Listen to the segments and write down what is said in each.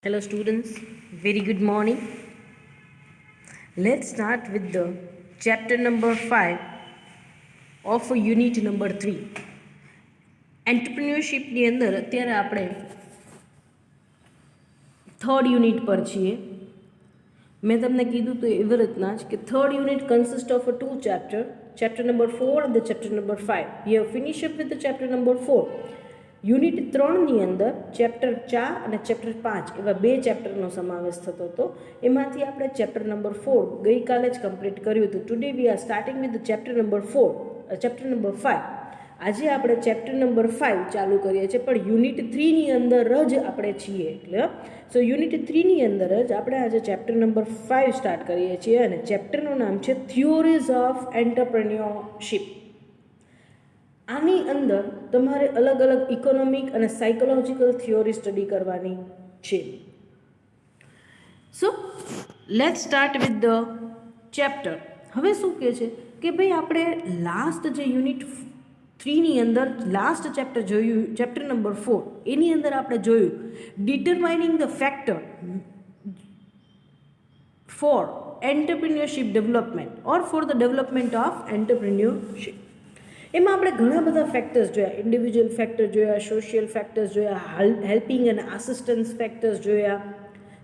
Hello students, very good morning. Let's start with the chapter number 5 of unit number 3. Entrepreneurship ની અંદર અત્યારે આપણે third unit પર છીએ. મેં તમને કીધું તો એવી રીતના જ કે third unit consist of two chapter number 4 and the chapter number 5. We have finished up with the chapter number 4. Unit 3ની અંદર ચેપ્ટર 4 અને ચેપ્ટર 5 એવા બે ચેપ્ટરનો સમાવેશ થતો હતો. એમાંથી આપણે ચેપ્ટર નંબર 4 ગઈકાલે જ કમ્પ્લીટ કર્યું હતું. Today we are starting with chapter number 5. આજે આપણે ચેપ્ટર નંબર 5 ચાલુ કરીએ છીએ, પણ યુનિટ 3ની અંદર જ આપણે છીએ. એટલે સો યુનિટ 3ની અંદર જ આપણે આજે ચેપ્ટર નંબર 5 સ્ટાર્ટ કરીએ છીએ અને ચેપ્ટરનું નામ છે થિયોરીઝ ઓફ એન્ટરપ્રેન્યોરશિપ. આની અંદર તમારે અલગ અલગ ઇકોનોમિક અને સાયકોલોજીકલ થિયોરી સ્ટડી કરવાની છે. So let's start with the chapter. હવે શું કહે છે કે ભાઈ આપણે લાસ્ટ જે યુનિટ 3ની અંદર લાસ્ટ ચેપ્ટર જોયું, ચેપ્ટર નંબર 4, એની અંદર આપણે જોયું determining the factor for entrepreneurship development or four the development of entrepreneurship. એમાં આપણે ઘણા બધા ફેક્ટર્સ જોયા. ઇન્ડિવિજ્યુઅલ ફેક્ટર જોયા, સોશિયલ ફેક્ટર્સ જોયા, હેલ્પિંગ અને આસિસ્ટન્સ ફેક્ટર્સ જોયા,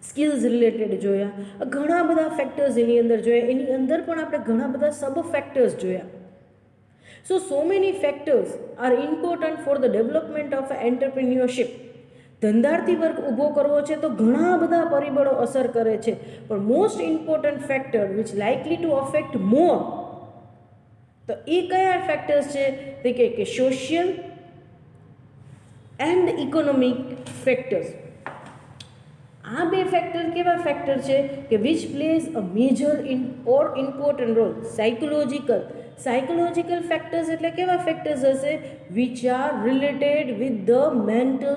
સ્કિલ્સ રિલેટેડ જોયા, ઘણા બધા ફેક્ટર્સ એની અંદર જોયા. એની અંદર પણ આપણે ઘણા બધા સબ ફેક્ટર્સ જોયા. So many factors are important for the development of entrepreneurship. ધંધાર્થી વર્ગ ઊભો કરવો છે તો ઘણા બધા પરિબળો અસર કરે છે, પણ most important factor which likely to affect more, તો એ કયા ફેક્ટર્સ છે? તે કે સોશિયલ એન્ડ ઇકોનોમિક ફેક્ટર્સ. આ બે ફેક્ટર કેવા ફેક્ટર છે કે which plays a major or important role. Psychological factors એટલે કેવા ફેક્ટર્સ હશે? Which are related with the mental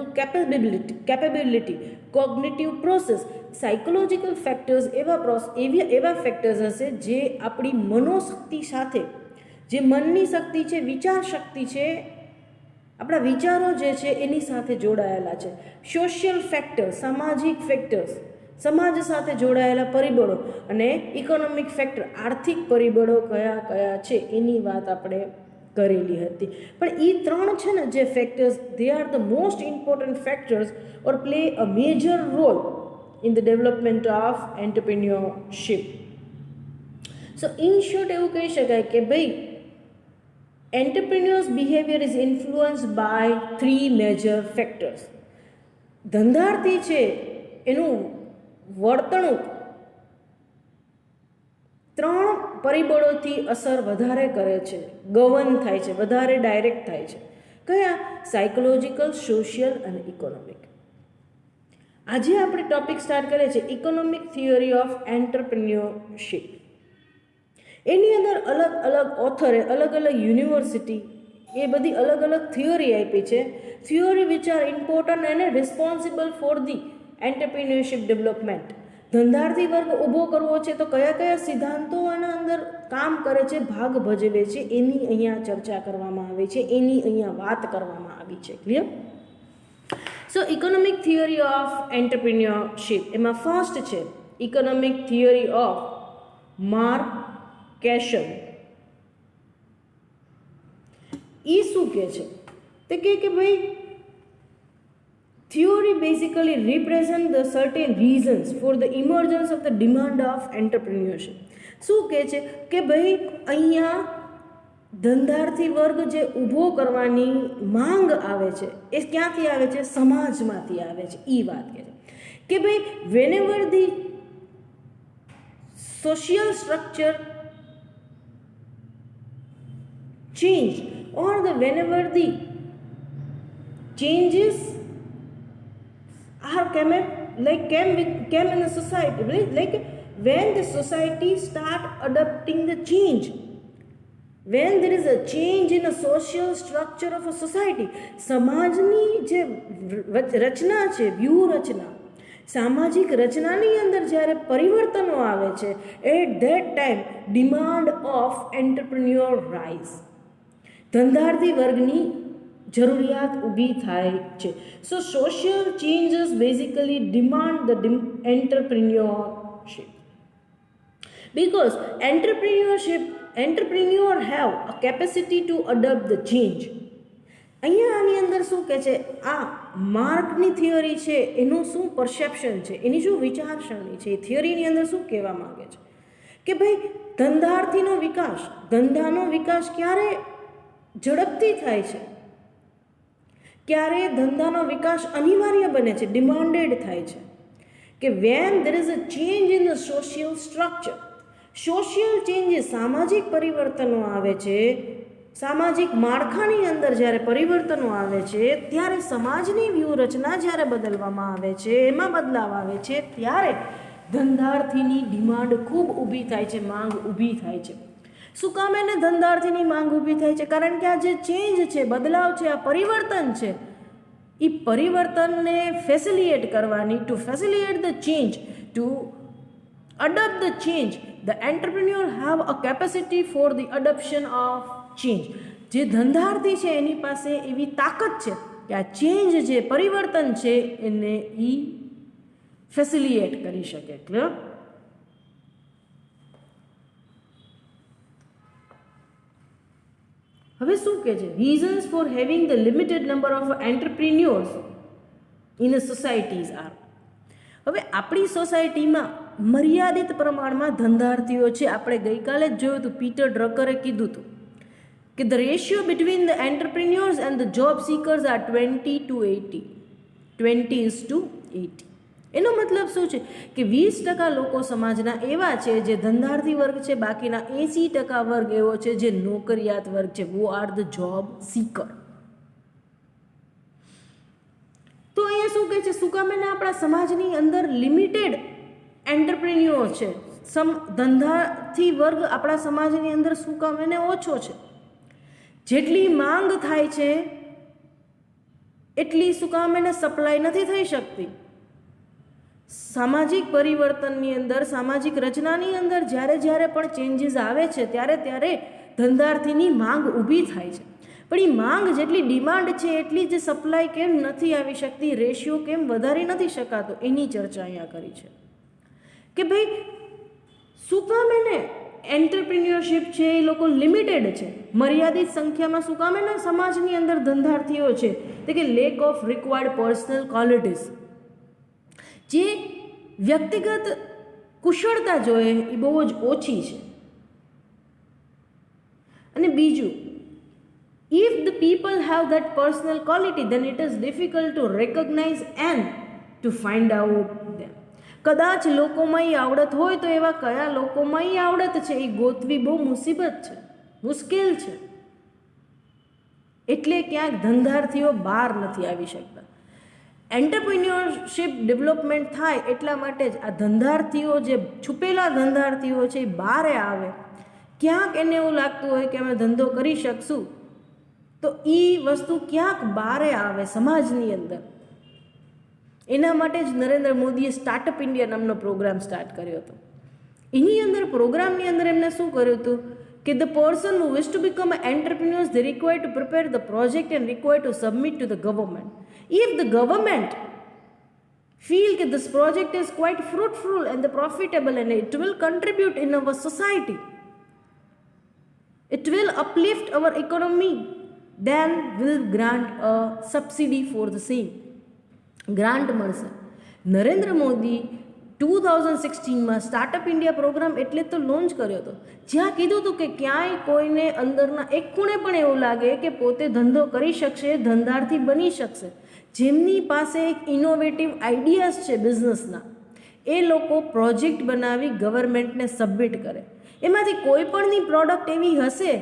capability, cognitive process. Psychological factors એવા ફેક્ટર્સ હશે જે આપણી મનોશક્તિ સાથે, જે મનની શક્તિ છે, વિચાર શક્તિ છે, આપણા વિચારો જે છે એની સાથે જોડાયેલા છે. સોશિયલ ફેક્ટર્સ, સામાજિક ફેક્ટર્સ, સમાજ સાથે જોડાયેલા પરિબળો, અને ઇકોનોમિક ફેક્ટર, આર્થિક પરિબળો કયા કયા છે એની વાત આપણે કરેલી હતી. પણ એ ત્રણ છે ને જે factors, they are the most important factors or play a major role in the development of entrepreneurship. So in short એવું કહી શકાય કે ભાઈ entrepreneur's behavior is influenced by three major factors. ધંધાર્થી છે એનું વર્તણૂક ત્રણ પરિબળોથી અસર વધારે કરે છે, ગવર્ન થાય છે, વધારે ડાયરેક્ટ થાય છે. કયા? સાયકોલોજીકલ, સોશિયલ અને ઇકોનોમિક. આજે આપણે ટોપિક સ્ટાર્ટ કરીએ છીએ ઇકોનોમિક થિયરી ઓફ એન્ટરપ્રિન્યોરશિપ. એની અંદર અલગ અલગ ઓથરે, અલગ અલગ યુનિવર્સિટી એ બધી અલગ અલગ થિયોરી આપી છે. થિયોરી વિચ આર ઇમ્પોર્ટન્ટ અને responsible for the entrepreneurship development. ધંધાર્થી વર્ગ ઊભો કરવો છે તો કયા કયા સિદ્ધાંતો આના અંદર કામ કરે છે, ભાગ ભજવે છે, એની અહીંયા ચર્ચા કરવામાં આવી છે, એની અહીંયા વાત કરવામાં આવી છે. Clear? So economic theory of entrepreneurship, એમાં ફર્સ્ટ છે economic theory of Mark Casson. એ શું કહે છે? તે કે ભાઈ theory basically represent the certain reasons for the emergence of the demand of entrepreneurship. શું કહે છે કે ભાઈ અહીંયા ધંધાર્થી વર્ગ જે ઊભો કરવાની માંગ આવે છે એ ક્યાંથી આવે છે? સમાજમાંથી આવે છે. એ વાત કહે છે કે ભાઈ વેનેવર the social structure change or whenever the changes are came in a society, like when the society start adopting the change, when there is a change in a social structure of a society, સમાજની જે રચના છે, વ્યૂહરચના, સામાજિક રચનાની અંદર જ્યારે પરિવર્તનો આવે છે, at that time demand of entrepreneur rise. ધંધાર્થી વર્ગની જરૂરિયાત ઊભી થાય છે. So social changes basically demand the entrepreneurship, because entrepreneur have a capacity to adopt the change. અહીંયા આની અંદર શું કહે છે, આ માર્કની થિયરી છે એનું શું પરસેપ્શન છે, એની શું વિચારસરણી છે, એ થિયરીની અંદર શું કહેવા માંગે છે કે ભાઈ ધંધાનો વિકાસ ક્યારે ઝડપથી થાય છે, ક્યારે ધંધાનો વિકાસ અનિવાર્ય બને છે, ડિમાન્ડેડ થાય છે કે when there is a change in the social structure. Social changes, સામાજિક પરિવર્તનો આવે છે, સામાજિક માળખાની અંદર જ્યારે પરિવર્તનો આવે છે ત્યારે સમાજની વ્યૂહરચના જ્યારે બદલવામાં આવે છે, એમાં બદલાવ આવે છે, ત્યારે ધંધાર્થીની ડિમાન્ડ ખૂબ ઊભી થાય છે, માંગ ઊભી થાય છે. શું કામ એને ધંધાર્થીની માંગ ઊભી થાય છે? કારણ કે આ જે ચેન્જ છે, બદલાવ છે, આ પરિવર્તન છે, એ પરિવર્તનને ફેસિલિએટ કરવાની, to facilitate the change, to adopt the change, the entrepreneur have a capacity for the adoption of change. જે ધંધાર્થી છે એની પાસે એવી તાકાત છે કે આ ચેન્જ જે પરિવર્તન છે એને એ ફેસિલિએટ કરી શકે. ક્લિયર? હવે શું કહે છે? Reasons for having the limited number of entrepreneurs in a societies are. હવે આપણી સોસાયટીમાં મર્યાદિત પ્રમાણમાં ધંધાર્થીઓ છે. આપણે ગઈકાલે જ જોયું હતું, પીટર ડ્રકરે કીધું હતું કે the ratio between the entrepreneurs and the job seekers are 20:80. એનો મતલબ શું છે કે 20% લોકો સમાજના એવા છે જે ધંધાર્થી વર્ગ છે, બાકીના 80% વર્ગ એવો છે જે નોકરિયાત વર્ગ છે. વો આર ધ જોબ સીકર. તો અહીંયા શું કહે છે? શું કામ એને આપણા સમાજની અંદર લિમિટેડ એન્ટરપ્રિન્યોર છે, ધંધાર્થી વર્ગ આપણા સમાજની અંદર શું કામ એને ઓછો છે? જેટલી માંગ થાય છે એટલી શું કામ એને સપ્લાય નથી થઈ શકતી? સામાજિક પરિવર્તનની અંદર, સામાજિક રચનાની અંદર જ્યારે પણ ચેન્જીસ આવે છે ત્યારે ધંધાર્થીની માંગ ઊભી થાય છે. પણ એ માંગ જેટલી ડિમાન્ડ છે એટલી જ સપ્લાય કેમ નથી આવી શકતી, રેશિયો કેમ વધારી નથી શકાતો, એની ચર્ચા અહીંયા કરી છે કે ભાઈ શું કામ એને એન્ટરપ્રિન્યોરશિપ છે એ લોકો લિમિટેડ છે, મર્યાદિત સંખ્યામાં શું કામ એના સમાજની અંદર ધંધાર્થીઓ છે? તો કે lack of required personal qualities, જે વ્યક્તિગત કુશળતા જોઈએ એ બહુ જ ઓછી છે. અને બીજું, if the people have that personal quality then it is difficult to recognize and to find out them. કદાચ લોકોમાં એ આવડત હોય તો એવા કયા લોકોમાં એ આવડત છે એ ગોતવી બહુ મુશ્કેલ છે. એટલે ક્યાંક ધંધાર્થીઓ બહાર નથી આવી શકતા. એન્ટરપ્રિન્યોરશિપ ડેવલપમેન્ટ થાય એટલા માટે જ આ ધંધાર્થીઓ, જે છુપેલા ધંધાર્થીઓ છે એ બહાર આવે. ક્યાંક એને એવું લાગતું હોય કે અમે ધંધો કરી શકશું તો એ વસ્તુ ક્યાંક બહાર આવે સમાજની અંદર. એના માટે જ નરેન્દ્ર મોદીએ સ્ટાર્ટઅપ ઇન્ડિયા નામનો પ્રોગ્રામ સ્ટાર્ટ કર્યો હતો. એની અંદર પ્રોગ્રામની અંદર એમને શું કર્યું હતું કે the person who wish to become a entrepreneurs they require to prepare the project and require to submit to the government. If the government feel that this project is quite fruitful and profitable and it will contribute in our society, it will uplift our economy, then will grant a subsidy for the same. Grant મળશે. નરેન્દ્ર મોદી 2016માં startup India program એટલે તો launch કર્યો હતો, જ્યાં કીધું હતું કે ક્યાંય કોઈને અંદરના એક ખૂણે પણ એવું લાગે કે પોતે ધંધો કરી શકશે, ધંધાર્થી બની શકશે, જેમની પાસે એક ઇનોવેટિવ આઈડિયાઝ છે બિઝનેસના, એ લોકો પ્રોજેક્ટ બનાવી ગવર્મેન્ટને સબમિટ કરે. એમાંથી કોઈ પણની પ્રોડક્ટ એવી હશે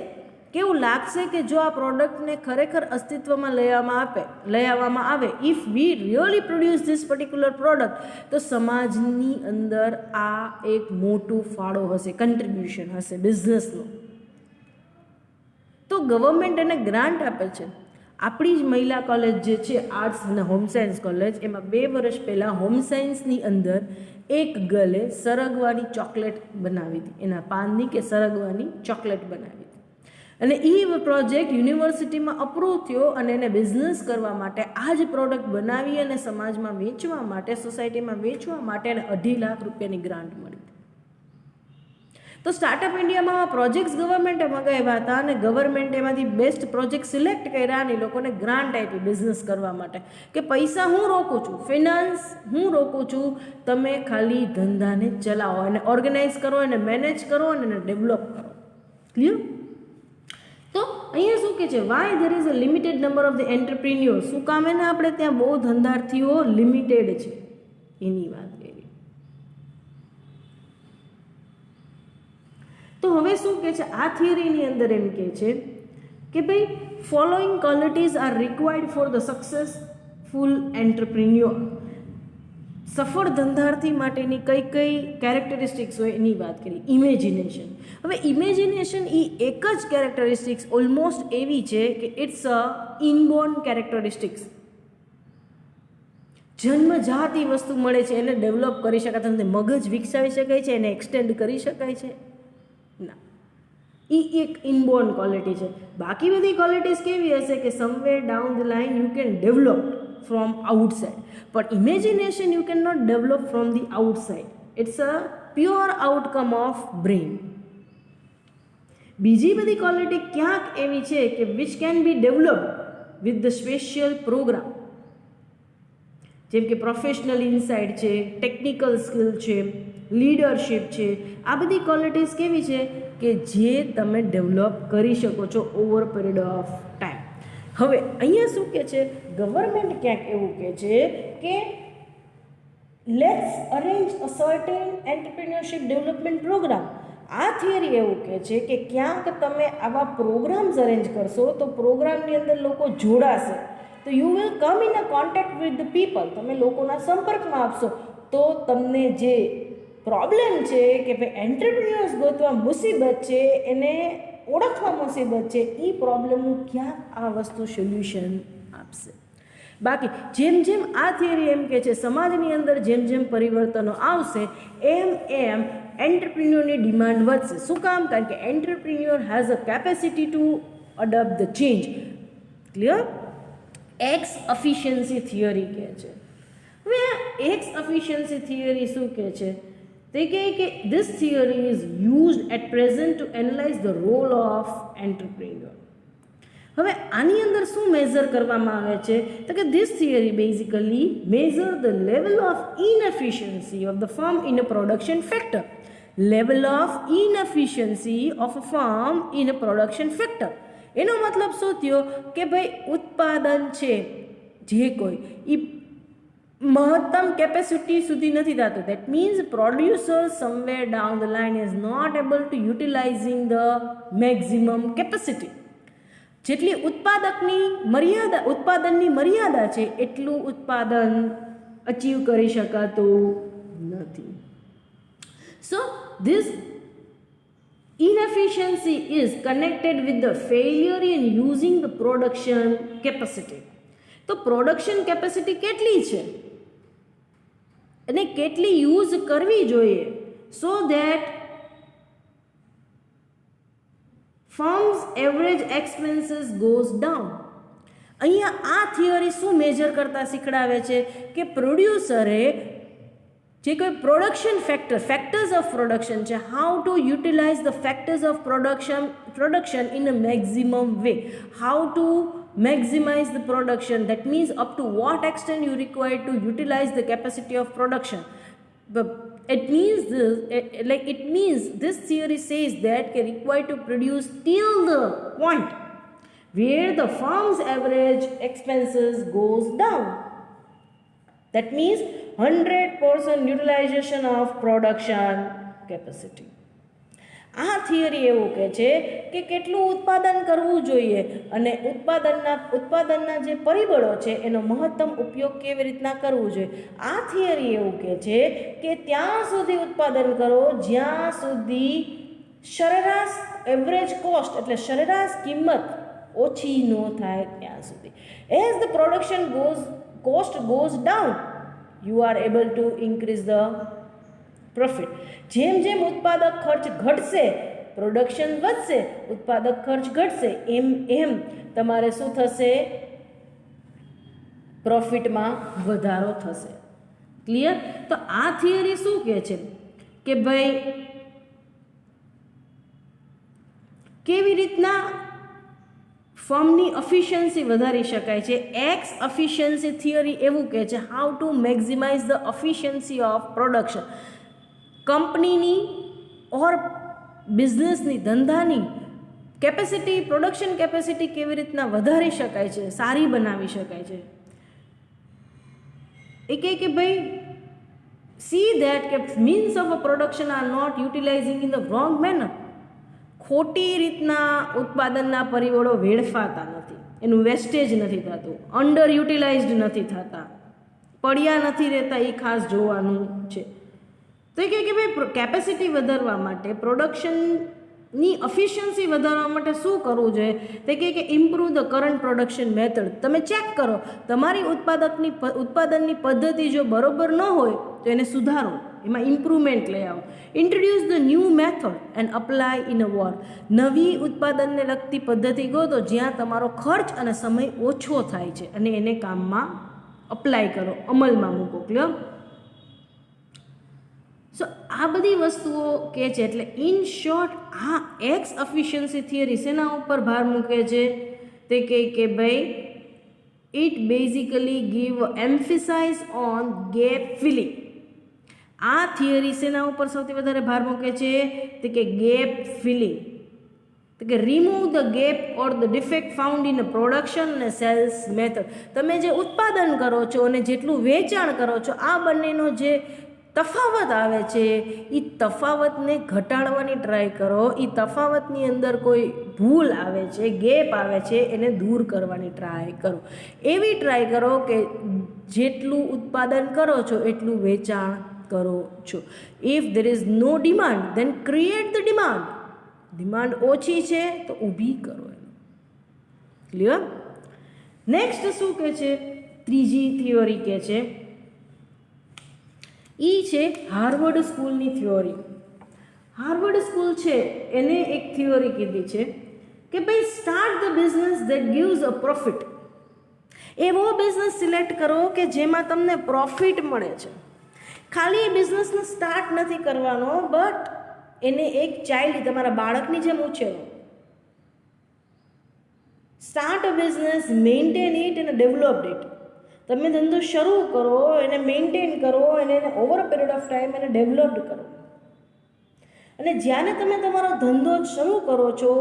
કે એવું લાગશે કે જો આ પ્રોડક્ટને ખરેખર અસ્તિત્વમાં લઈ આવવામાં આવે, if we really produce this particular product, તો સમાજની અંદર આ એક મોટું ફાળો હશે, કન્ટ્રીબ્યુશન હશે બિઝનેસનો. તો ગવર્મેન્ટ એને ગ્રાન્ટ આપે છે. આપણી જ મહિલા કોલેજ જે છે આર્ટ્સ અને હોમ સાયન્સ કોલેજ, એમાં 2 વર્ષ પહેલાં હોમ સાયન્સની અંદર એક ગર્લે સરગવાની ચોકલેટ બનાવી હતી, એના પાનની કે સરગવાની ચોકલેટ બનાવી હતી. અને એ પ્રોજેક્ટ યુનિવર્સિટીમાં અપ્રૂવ થયો અને એને બિઝનેસ કરવા માટે આ જ પ્રોડક્ટ બનાવી અને સમાજમાં વેચવા માટે, સોસાયટીમાં વેચવા માટે એને 2.5 લાખ રૂપિયાની ગ્રાન્ટ મળી. તો સ્ટાર્ટઅપ ઇન્ડિયામાં પ્રોજેક્ટ્સ ગવર્મેન્ટે મગાવ્યા હતા અને ગવર્મેન્ટે એમાંથી બેસ્ટ પ્રોજેક્ટ સિલેક્ટ કર્યા અને લોકોને ગ્રાન્ટ આપી બિઝનેસ કરવા માટે કે પૈસા હું રોકું છું, ફિનાન્સ હું રોકું છું, તમે ખાલી ધંધાને ચલાવો, એને ઓર્ગેનાઇઝ કરો, એને મેનેજ કરો અને એને ડેવલપ કરો. ક્લિયર? તો અહીંયા શું કહે છે, why there is a limited number of the entrepreneur. શું કામ એને આપણે ત્યાં બહુ ધંધાર્થીઓ લિમિટેડ છે એની વાત કરી. તો હવે શું કહે છે, આ થિયરીની અંદર એમ કહે છે કે ભાઈ following qualities are required for the successful entrepreneur. સફળ ધંધાર્થી માટેની કઈ કઈ કેરેક્ટરિસ્ટિક્સ હોય એની વાત કરી. ઇમેજિનેશન. હવે ઇમેજિનેશન એ એક જ કેરેક્ટરિસ્ટિક્સ ઓલમોસ્ટ એવી છે કે ઇટ્સ અ ઇનબોર્ન કેરેક્ટરિસ્ટિક્સ. જન્મજાત એ વસ્તુ મળે છે, એને ડેવલપ કરી શકાતા નથી. મગજ વિકસાવી શકાય છે, એને એક્સટેન્ડ કરી શકાય છે ના, એ એક ઇનબોર્ન ક્વોલિટી છે. બાકી બધી ક્વોલિટીઝ કેવી હશે કે somewhere down the line you can develop from outside, પણ imagination you can not develop from the outside. It's a pure outcome of brain. બીજી બધી ક્વોલિટી ક્યાંક એવી છે કે which can be developed with the special program, જેમ કે professional insight છે, ટેકનિકલ સ્કિલ છે, લીડરશિપ છે. આ બધી ક્વોલિટીઝ કેવી છે કે જે તમે ડેવલપ કરી શકો છો ઓવર પીરિયડ ઓફ ટાઈમ. હવે અહીંયા શું કહે છે, ગવર્મેન્ટ ક્યાંક એવું કહે છે કે let's arrange a certain entrepreneurship development programme. આ થિયરી એવું કહે છે કે ક્યાંક તમે આવા પ્રોગ્રામ્સ અરેન્જ કરશો તો પ્રોગ્રામની અંદર લોકો જોડાશે, તો you will come in a contact with the people. તમે લોકોના સંપર્કમાં આપશો તો તમને જે પ્રોબ્લેમ છે કે ભાઈ એન્ટરપ્રિન્યોર્સ ગોતવા મુસીબત છે, એને ઓળખવા મુસીબત છે, એ પ્રોબ્લેમનું ક્યાંક આ વસ્તુ સોલ્યુશન આપશે. બાકી જેમ જેમ આ થિયરી એમ કહે છે સમાજની અંદર જેમ જેમ પરિવર્તનો આવશે એમ એમ એન્ટરપ્રિન્યોરની ડિમાન્ડ વધશે. શું કામ? કારણ કે entrepreneur has a capacity two adopt the change. Clear? X efficiency theory કહે છે. હવે આ એક્સ એફિશિયન્સી થિયરી શું કહે છે? તે કહે કે this theory is used at present to analyse the role of entrepreneur. હવે આની અંદર શું મેઝર કરવામાં આવે છે તો કે this theory basically measure the level of inefficiency of the firm in a production factor. Level of inefficiency of a firm in a production factor. એનો મતલબ શું થયો કે ભાઈ ઉત્પાદન છે જે કોઈ એ મહત્તમ કેપેસિટી સુધી નથી થતું. That means producer somewhere down the line is not able to utilizing the maximum capacity. જેટલી ઉત્પાદનની મર્યાદા છે એટલું ઉત્પાદન અચીવ કરી શકાતું નથી. So this inefficiency is connected with the failure in using the production capacity. તો પ્રોડક્શન કેપેસિટી કેટલી છે અને કેટલી યુઝ કરવી જોઈએ so that firms average expenses goes down. અહીંયા આ થિયરી શું મેજર કરતા શીખડાવે છે કે પ્રોડ્યુસરે જે કોઈ પ્રોડક્શન ફેક્ટર્સ ઓફ પ્રોડક્શન છે, how two utilise the factors of production in a maximum way, how to maximize the production. That means up to what extent you require to utilize the capacity of production. But it means this theory says that required to produce till the point where the firm's average expenses goes down. That means 100% utilization of production capacity. આ theory એવું કહે છે કે કેટલું ઉત્પાદન કરવું જોઈએ અને ઉત્પાદનના જે પરિબળો છે એનો મહત્તમ ઉપયોગ કેવી રીતના કરવું જોઈએ. આ થિયરી એવું કહે છે કે ત્યાં સુધી ઉત્પાદન કરો જ્યાં સુધી સરેરાશ એવરેજ કોસ્ટ એટલે સરેરાશ કિંમત ઓછી ન થાય ત્યાં સુધી. As the production cost goes down you are able to increase the profit. જેમ જેમ ઉત્પાદક ખર્ચ ઘટશે પ્રોડક્શન વધશે, ઉત્પાદક ખર્ચ ઘટશે, એમ એમ તમારે શું થશે? પ્રોફિટમાં વધારો થશે. ક્લિયર? તો આ થિયરી શું કહે છે કે ભાઈ કેવી રીતના ફર્મની એફિશિયન્સી વધારી શકાય છે. એક્સ એફિશિયન્સી થિયરી એવું કહે છે how to maximize the efficiency of production. કંપનીની ઓર બિઝનેસની, ધંધાની કેપેસિટી, પ્રોડક્શન કેપેસિટી કેવી રીતના વધારી શકાય છે, સારી બનાવી શકાય છે. એ કહે કે ભાઈ સી ધેટ કે means of a production are not utilizing in the wrong manner. ખોટી રીતના ઉત્પાદનના પરિબળો વેડફાતા નથી, એનું વેસ્ટેજ નથી થતું, અંડર યુટિલાઇઝડ નથી થતા, પડ્યા નથી રહેતા, એ ખાસ જોવાનું છે. તો એ કહે કે ભાઈ કેપેસિટી વધારવા માટે, પ્રોડક્શનની એફિશિયન્સી વધારવા માટે શું કરવું જોઈએ? તે કહે કે improve the current production method. તમે ચેક કરો તમારી ઉત્પાદનની પદ્ધતિ જો બરોબર ન હોય તો એને સુધારો, એમાં ઇમ્પ્રુવમેન્ટ લઈ આવો. Introduce the new method and apply in a war. નવી ઉત્પાદનને લગતી પદ્ધતિ ગોતો જ્યાં તમારો ખર્ચ અને સમય ઓછો થાય છે અને એને કામમાં અપ્લાય કરો, અમલમાં મૂકો. ક્લિયર? સો આ બધી વસ્તુઓ કે છે. એટલે ઇન શોર્ટ આ એક્સ એફિશિયન્સી થિયરી શેના ઉપર ભાર મૂકે છે? તે કહે કે ભાઈ it basically give emphasize on gap filling. આ થિયરી શેના ઉપર સૌથી વધારે ભાર મૂકે છે? તે કે ગેપ ફિલિંગ. તો કે remove the gap or the defect found in a production અને સેલ્સ મેથડ. તમે જે ઉત્પાદન કરો છો અને જેટલું વેચાણ કરો છો, આ બંનેનો જે તફાવત આવે છે એ તફાવતને ઘટાડવાની ટ્રાય કરો. એ તફાવતની અંદર કોઈ ભૂલ આવે છે, ગેપ આવે છે, એને દૂર કરવાની ટ્રાય કરો. એવી ટ્રાય કરો કે જેટલું ઉત્પાદન કરો છો એટલું વેચાણ કરો છો. If there is no demand then create the demand. Demand ઓછી છે તો ઊભી કરો. ક્લિયર? નેક્સ્ટ શું કહે છે? ત્રીજી થિયોરી કહે છે એ છે હાર્વર્ડ સ્કૂલની થિયોરી. હાર્વર્ડ સ્કૂલ છે એને એક થિયોરી કીધી છે કે ભાઈ start the business that gives a profit. એવો બિઝનેસ સિલેક્ટ કરો કે જેમાં તમને પ્રોફિટ મળે છે. ખાલી એ બિઝનેસને સ્ટાર્ટ નથી કરવાનો, બટ એને એક ચાઇલ્ડ, તમારા બાળકની જેમ ઉછેરો. Start a business, maintain it અને ડેવલપ ઇટ. તમે ધંધો શરૂ કરો, એને મેન્ટેન કરો અને એને over a period of time એને ડેવલપ્ડ કરો. અને જ્યારે તમે તમારો ધંધો શરૂ કરો છો,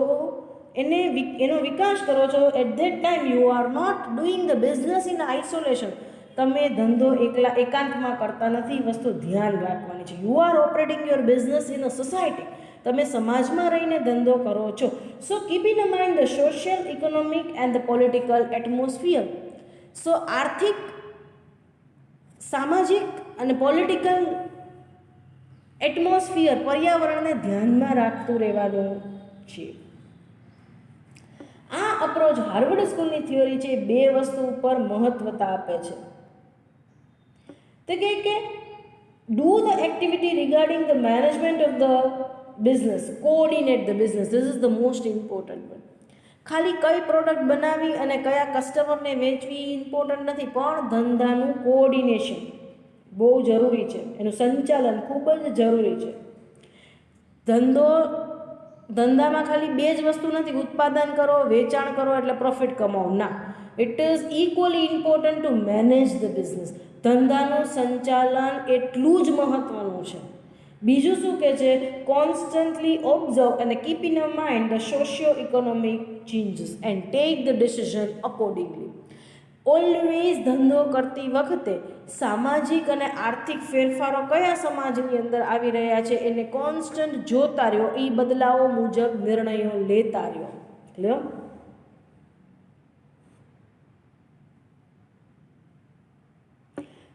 એનો વિકાસ કરો છો, at that time you are not doing the business in isolation. તમે ધંધો એકલા એકાંતમાં કરતા નથી. વસ્તુ ધ્યાન રાખવાની છે. You are operating your business in a society. તમે સમાજમાં રહીને ધંધો કરો છો. So keep in a mind the social, economic and the political atmosphere. So આર્થિક, સામાજિક અને પોલિટિકલ એટમોસ્ફિયર, પર્યાવરણને ધ્યાનમાં રાખતું રહેવાનું છે. આ અપ્રોચ હાર્વર્ડ સ્કૂલની થિયોરી છે. બે વસ્તુ ઉપર મહત્વતા આપે છે. તો કે do the activity regarding the management of the business, coordinate the business. This is the most important one. ખાલી કઈ પ્રોડક્ટ બનાવી અને કયા કસ્ટમરને વેચવી ઇમ્પોર્ટન્ટ નથી, પણ ધંધાનું કોઓર્ડિનેશન બહુ જરૂરી છે. એનું સંચાલન ખૂબ જ જરૂરી છે. ધંધામાં ખાલી બે જ વસ્તુ નથી, ઉત્પાદન કરો, વેચાણ કરો એટલે પ્રોફિટ કમાવો. ના, it is equally important to manage the business. ધંધાનું સંચાલન એટલું જ મહત્વનું છે. બીજું શું કહે છે? કોન્સ્ટન્ટલી ઓબ્ઝર્વ અને keep in a mind the socio economic changes and take the decision accordingly. Always ધંધો કરતી વખતે સામાજિક અને આર્થિક ફેરફારો કયા સમાજની અંદર આવી રહ્યા છે એને કોન્સ્ટન્ટ જોતા રહ્યો. એ બદલાવો મુજબ નિર્ણયો લેતા રહ્યો. ક્લિયર?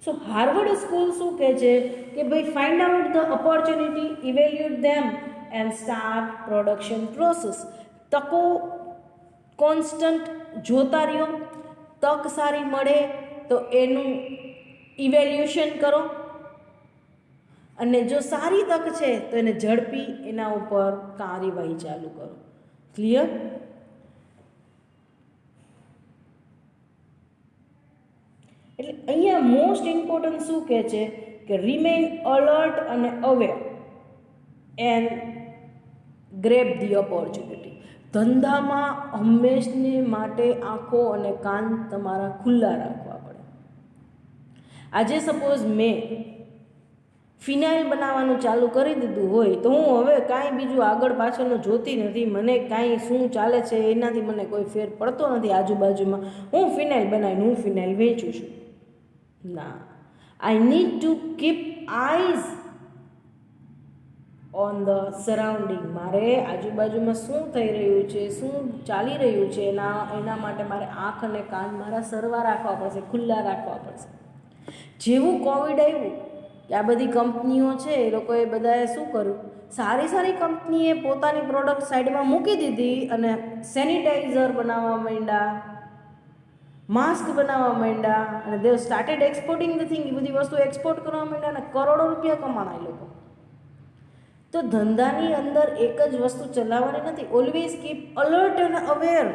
સો હાર્વર્ડ સ્કૂલ શું કહે છે કે ભાઈ find out the opportunity, evaluate them and start production process. તકો કોન્સ્ટન્ટ જોતા રહ્યો. તક સારી મળે તો એનું ઇવેલ્યુએશન કરો અને જો સારી તક છે તો એને ઝડપી એના ઉપર કાર્યવાહી ચાલુ કરો. ક્લિયર? એટલે અહીંયા મોસ્ટ ઇમ્પોર્ટન્ટ શું કહે છે કે રિમેઇન અલર્ટ અને aware and grab the opportunity. ધંધામાં હંમેશને માટે આંખો અને કાન તમારા ખુલ્લા રાખવા પડે. આજે સપોઝ મેં ફિનાઇલ બનાવવાનું ચાલુ કરી દીધું હોય તો હું હવે કાંઈ બીજું આગળ પાછળનું જોતી નથી. મને કાંઈ શું ચાલે છે એનાથી મને કોઈ ફેર પડતો નથી આજુબાજુમાં. હું ફિનાઇલ બનાવીને હું ફિનાઇલ વેચું છું. ના, I need to keep eyes on the surrounding. મારે આજુબાજુમાં શું થઈ રહ્યું છે, શું ચાલી રહ્યું છે એના માટે મારે આંખ અને કાન મારા સરવા રાખવા પડશે, ખુલ્લા રાખવા પડશે. જેવું કોવિડ આવ્યું કે આ બધી કંપનીઓ છે એ લોકોએ બધાએ શું કર્યું, સારી સારી કંપનીએ પોતાની પ્રોડક્ટ સાઈડમાં મૂકી દીધી અને સેનિટાઈઝર બનાવવા માંડ્યા, માસ્ક બનાવવા માંડ્યા અને they started exporting the thing. એ બધી વસ્તુ એક્સપોર્ટ કરવા માંડ્યા અને કરોડો રૂપિયા કમાણા એ લોકો. તો ધંધાની અંદર એક જ વસ્તુ ચલાવવાની નથી. ઓલવેઝ કીપ અલર્ટ અને અવેર.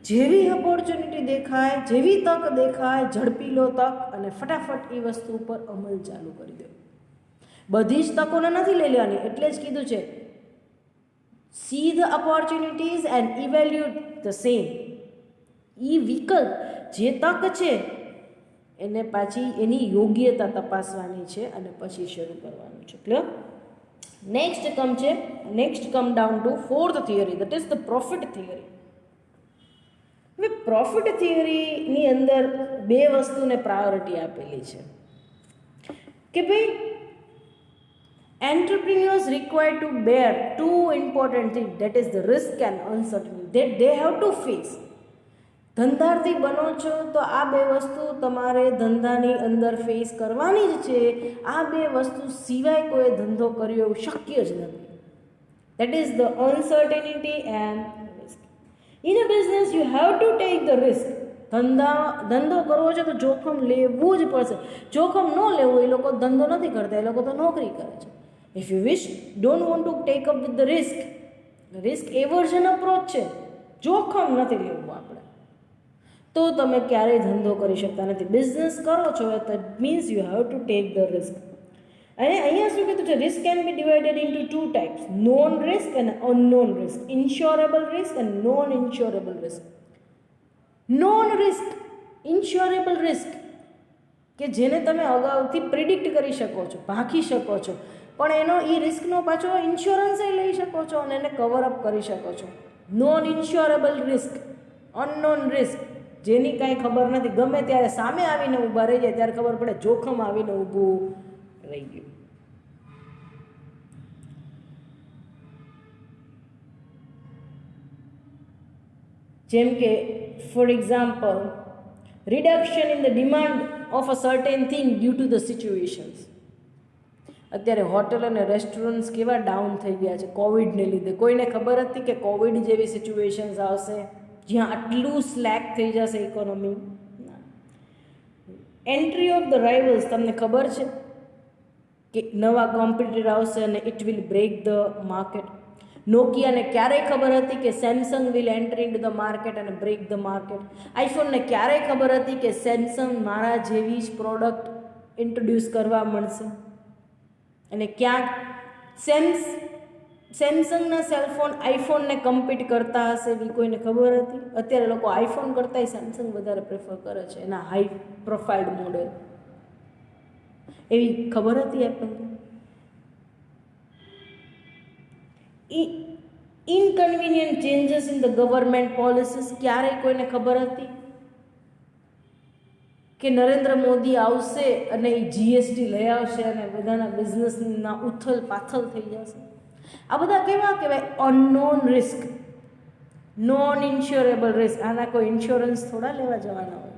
જેવી ઓપોર્ચ્યુનિટી દેખાય, જેવી તક દેખાય, ઝડપી લો તક અને ફટાફટ એ વસ્તુ ઉપર અમલ ચાલુ કરી દો. બધી જ તકોને નથી લઈ લેવાની. એટલે જ કીધું છે see the opportunities and evaluate the same. એ વિકલ્પ જે તક છે એને પાછી એની યોગ્યતા તપાસવાની છે અને પછી શરૂ કરવાનું છે. Clear? Next come down to fourth theory, that is the profit theory. હવે પ્રોફિટ થિયરીની અંદર બે વસ્તુને પ્રાયોરિટી આપેલી છે કે ભાઈ entrepreneurs required to bear two important things, that is the risk and uncertainty that they have to face. ધંધાર્થી બનો છો તો આ બે વસ્તુ તમારે ધંધાની અંદર ફેસ કરવાની જ છે. આ બે વસ્તુ સિવાય કોઈ ધંધો કર્યો એવું શક્ય જ નથી. That is the uncertainty and risk. In a business you have to take the risk. ધંધો કરવો છે તો જોખમ લેવું જ પડશે. જોખમ ન લેવું એ લોકો ધંધો નથી કરતા, એ લોકો તો નોકરી કરે છે. If you don't want to take up with the risk એવર્ઝન approach છે. જોખમ નથી લેવું આપણે તો તમે ક્યારેય ધંધો કરી શકતા નથી. બિઝનેસ કરો છો that means you have to take the risk. અને અહીંયા શું કીધું છે, risk can be divided into two types, known risk અને અનનોન રિસ્ક, ઇન્શ્યોરેબલ રિસ્ક અને non insurable risk. Known risk, insurable risk કે જેને તમે અગાઉથી પ્રિડિક્ટ કરી શકો છો, ભાંકી શકો છો, પણ એનો એ રિસ્કનો પાછો ઇન્સ્યોરન્સ લઈ શકો છો અને એને કવર અપ કરી શકો છો. Non insurable risk, unknown risk, જેની કાંઈ ખબર નથી, ગમે ત્યારે સામે આવીને ઊભા રહી જાય ત્યારે ખબર પડે જોખમ આવીને ઊભું રહી ગયું. જેમ કે for example reduction in the demand of a certain thing due to the situations. અત્યારે હોટલ અને રેસ્ટોરન્ટ્સ કેવા ડાઉન થઈ ગયા છે કોવિડને લીધે. કોઈને ખબર હતી કે કોવિડ જેવી સિચ્યુએશન્સ આવશે જ્યાં આટલું સ્લેક થઈ જશે economy. Entry of the rivals, તમને ખબર છે કે નવા કોમ્પિટિટર આવશે અને it will break the market. નોકિયાને ક્યારેય ખબર હતી કે Samsung will enter into the market અને બ્રેક ધ માર્કેટ. આઈફોનને ક્યારેય ખબર હતી કે સેમસંગ મારા જેવી જ પ્રોડક્ટ ઇન્ટ્રોડ્યુસ કરવા મળશે. અને ક્યાંક સેમસંગના સેલફોન આઈફોનને કમ્પીટ કરતા હશે એવી કોઈને ખબર હતી? અત્યારે લોકો આઈફોન કરતાંય સેમસંગ વધારે પ્રેફર કરે છે, એના હાઈ પ્રોફાઇલ્ડ મોડેલ. એવી ખબર હતી એપલને? Inconvenient changes in the government policies, ક્યારેય કોઈને ખબર હતી કે નરેન્દ્ર મોદી આવશે અને એ જીએસટી લઈ આવશે અને બધાના બિઝનેસના ઉથલ પાથલ થઈ જશે? આ બધા કેવા કહેવાય? Unknown risk, non insurable risk. આના કોઈ ઇન્સ્યોરન્સ થોડા લેવા જવાના હોય?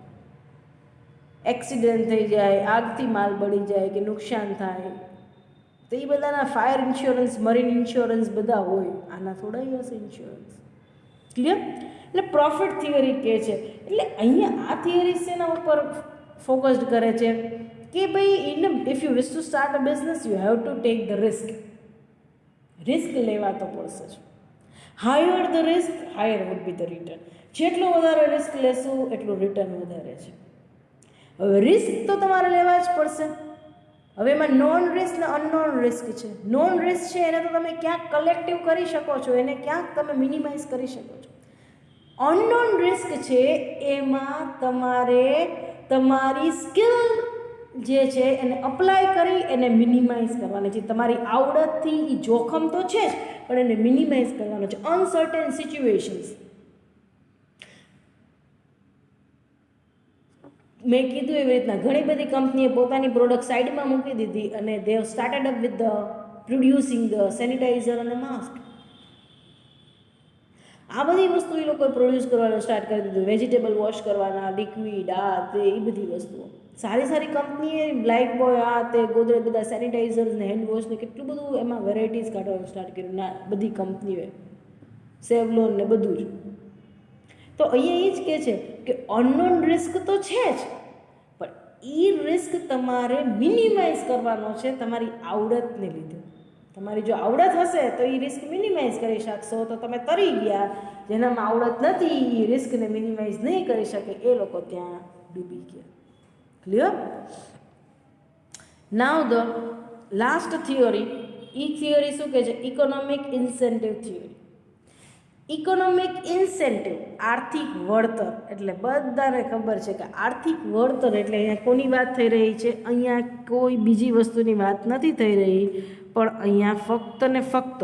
એક્સિડન્ટ થઈ જાય, આગથી માલ બળી જાય કે નુકસાન થાય તો એ બધાના ફાયર ઇન્સ્યોરન્સ, મરીન ઇન્સ્યોરન્સ બધા હોય. આના થોડા હશે ઇન્સ્યોરન્સ. ક્લિયર? એટલે પ્રોફિટ થિયરી કહે છે. એટલે અહીંયા આ થિયરી શેના ઉપર ફોકસ્ડ કરે છે કે ભાઈ if you wish to start a business you have to take the risk લેવા તો પડશે જ. Higher the risk higher would be the return. જેટલો વધારે રિસ્ક લેશું એટલું રિટર્ન વધારે છે. હવે રિસ્ક તો તમારે લેવા જ પડશે. હવે એમાં નોન રિસ્ક ને અનનોન રિસ્ક છે. નોન રિસ્ક છે એને તો તમે ક્યાંક કલેક્ટિવ કરી શકો છો, એને ક્યાંક તમે મિનિમાઇઝ કરી શકો છો. અનનોન રિસ્ક છે એમાં તમારે તમારી સ્કિલ જે છે એને અપ્લાય કરી એને મિનિમાઇઝ કરવાની છે. તમારી આવડતથી એ જોખમ તો છે જ, પણ એને મિનિમાઇઝ કરવાનો છે. અનસર્ટેન સિચ્યુએશન્સ, મેં કીધું એવી રીતના ઘણી બધી કંપનીએ પોતાની પ્રોડક્ટ સાઈડમાં મૂકી દીધી અને they have started up with the producing the sanitiser અને માસ્ક. આ બધી વસ્તુ એ લોકોએ પ્રોડ્યુસ કરવાનું સ્ટાર્ટ કરી દીધું. વેજીટેબલ વોશ કરવાના, લિક્વિડ, આ તે એ બધી વસ્તુઓ. સારી સારી કંપનીએ લાઈફ બોય, આ તે ગોદરેજ, બધા સેનિટાઈઝર્સ ને હેન્ડ વોશને કેટલું બધું એમાં વેરાયટીઝ કાઢવાનું સ્ટાર્ટ કર્યું ના બધી કંપનીઓએ, સેવલોન ને બધું જ. તો અહીંયા એ જ કહે છે કે અનનોન રિસ્ક તો છે જ, પણ એ રિસ્ક તમારે મિનિમાઇઝ કરવાનો છે તમારી આવડતને લીધે. તમારી જો આવડત હશે તો એ રિસ્ક મિનિમાઇઝ કરી શકશો. તો તમે તરી ગયા, જેનામાં આવડત નથી એ રિસ્કને મિનિમાઇઝ નહીં કરી શકે, એ લોકો ત્યાં ડૂબી ગયા. Clear? Now the last theory. A theory શું કહે છે? Economic incentive theory. Economic incentive, આર્થિક વળતર. એટલે બધાને ખબર છે કે આર્થિક વળતર એટલે અહીંયા કોની વાત થઈ રહી છે? અહીંયા કોઈ બીજી વસ્તુની વાત નથી થઈ રહી, પણ અહીંયા ફક્ત ને ફક્ત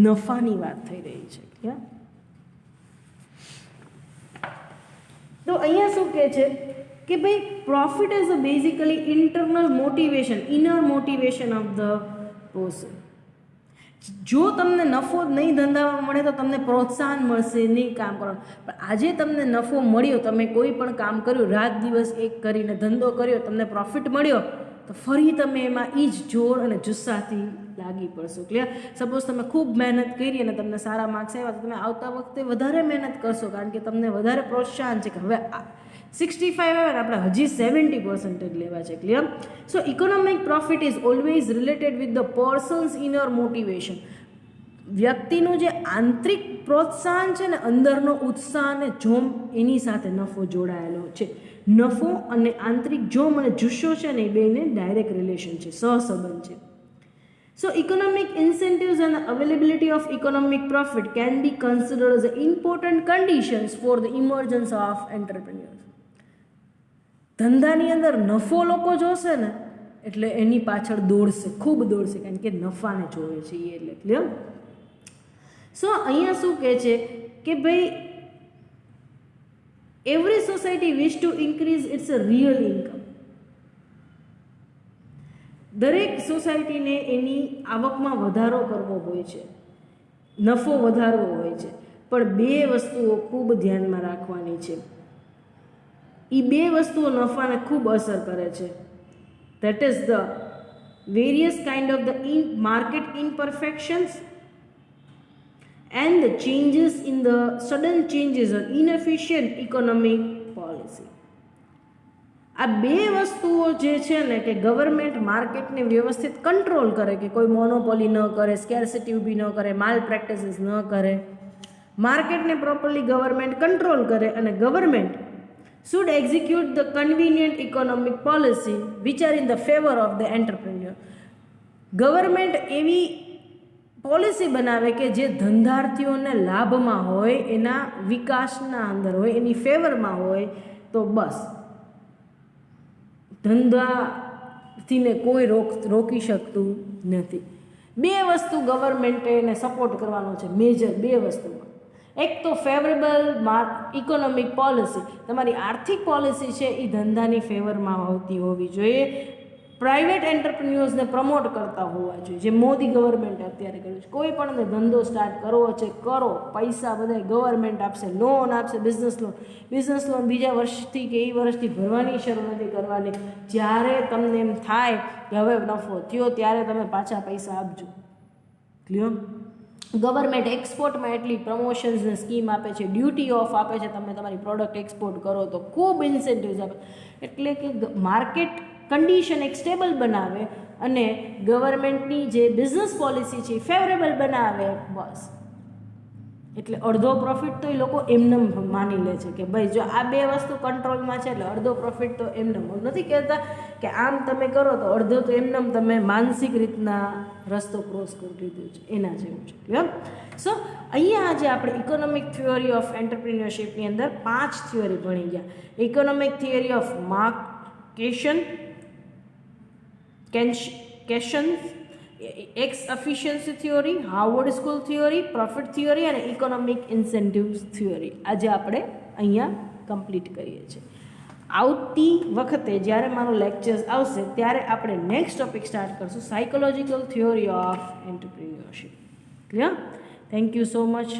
નફાની વાત થઈ રહી છે. તો અહીંયા શું કહે છે કે ભાઈ profit is a basically internal motivation, inner motivation of the person. જો તમને નફો જ નહીં ધંધામાં મળે તો તમને પ્રોત્સાહન મળશે નહીં કામ કરવાનું. પણ આજે તમને નફો મળ્યો, તમે કોઈ પણ કામ કર્યું, રાત દિવસ એક કરીને ધંધો કર્યો, તમને પ્રોફિટ મળ્યો, તો ફરી તમે એમાં એ જ જોર અને જુસ્સાથી લાગી પડશો. ક્લિયર? સપોઝ તમે ખૂબ મહેનત કરી અને તમને સારા માર્ક્સ આવ્યા, તો તમે આવતા વખતે વધારે મહેનત કરશો, કારણ કે તમને વધારે પ્રોત્સાહન છે કે હવે 65 આવે ને આપણે હજી 70% લેવા છે. Clear? So economic profit is always related with the persons inner motivation. વ્યક્તિનું જે આંતરિક પ્રોત્સાહન છે ને, અંદરનો ઉત્સાહ અને જોમ, એની સાથે નફો જોડાયેલો છે. નફો અને આંતરિક જોમ અને જુસ્સો છે ને, એ બેને ડાયરેક્ટ રિલેશન છે, સહસંબંધ છે. So economic incentives and the availability of economic profit can be considered as important conditions for the emergence of entrepreneurs. ધંધાની અંદર નફો લોકો જોશે ને એટલે એની પાછળ દોડશે, ખૂબ દોડશે, કારણ કે નફાને જોવે છે એ. એટલે ક્લિયર? સો અહીંયા શું કહે છે કે ભાઈ every society wish to increase its a real income. દરેક સોસાયટીને એની આવકમાં વધારો કરવો હોય છે, નફો વધારવો હોય છે, પણ બે વસ્તુઓ ખૂબ ધ્યાનમાં રાખવાની છે. એ બે વસ્તુઓ નફાને ખૂબ અસર કરે છે. That is the various kind of the market imperfections and the changes in the sudden changes or inefficient economic policy. આ બે વસ્તુઓ જે છે ને, કે ગવર્મેન્ટ માર્કેટને વ્યવસ્થિત કંટ્રોલ કરે, કે કોઈ મોનોપોલી ન કરે, સ્કેર્સિટી ઊભી ન કરે, માલ પ્રેક્ટિસીસ ન કરે. માર્કેટને પ્રોપરલી ગવર્મેન્ટ કંટ્રોલ કરે, અને government should execute the convenient economic policy which are in the favor of the entrepreneur. Government એવી પોલિસી બનાવે કે જે ધંધાર્થીઓને લાભમાં હોય, એના વિકાસના અંદર હોય, એની ફેવરમાં હોય, તો બસ ધંધાથીને કોઈ રોકી શકતું નથી. બે વસ્તુ ગવર્મેન્ટે એને સપોર્ટ કરવાનો છે, મેજર બે વસ્તુમાં. એક તો ફેવરેબલ ઇકોનોમિક પોલિસી, તમારી આર્થિક પોલિસી છે એ ધંધાની ફેવરમાં આવતી હોવી જોઈએ. પ્રાઇવેટ એન્ટરપ્રિન્યોર્સને પ્રમોટ કરતા હોવા જોઈએ, જે મોદી ગવર્મેન્ટ અત્યારે કર્યું છે. કોઈ પણ ધંધો સ્ટાર્ટ કરવો છે, કરો, પૈસા બધા ગવર્મેન્ટ આપશે, લોન આપશે, બિઝનેસ લોન બીજા વર્ષથી કે એ વર્ષથી ભરવાની શરૂ નથી કરવાની. જ્યારે તમને એમ થાય કે હવે નફો થયો, ત્યારે તમે પાછા પૈસા આપજો. ક્લિયર? ગવર્મેન્ટ એક્સપોર્ટમાં એટલી પ્રમોશન્સને સ્કીમ આપે છે, ડ્યુટી ઓફ આપે છે, તમે તમારી પ્રોડક્ટ એક્સપોર્ટ કરો તો ખૂબ ઇન્સેન્ટિવ્સ આપે. એટલે કે માર્કેટ કન્ડિશન એક સ્ટેબલ બનાવે અને ગવર્મેન્ટની જે બિઝનેસ પોલિસી છે એ ફેવરેબલ બનાવે, બસ. એટલે અડધો પ્રોફિટ તો એ લોકો એમને માની લે છે કે ભાઈ જો આ બે વસ્તુ કંટ્રોલમાં છે એટલે અડધો પ્રોફિટ તો એમને. નથી કહેતા કે આમ તમે કરો તો અડધો તો એમને તમે માનસિક રીતના રસ્તો ક્રોસ કરી લીધો છે, એના જેવું છે. ક્લિયર? સો અહીંયા આજે આપણે ઇકોનોમિક થિયોરી ઓફ એન્ટરપ્રિન્યોરશિપની અંદર 5 થિયોરી ભણી ગયા. Economic theory of Mark Casson, Casson's, X efficiency theory, Harvard school theory, profit theory અને ઇકોનોમિક ઇન્સેન્ટિવ્સ થિયોરી આજે આપણે અહીંયા કમ્પ્લીટ કરીએ છીએ. આવતી વખતે જ્યારે મારો લેક્ચર્સ આવશે ત્યારે આપણે નેક્સ્ટ ટોપિક સ્ટાર્ટ કરશું, psychological theory of entrepreneurship. Clear? Thank you so much.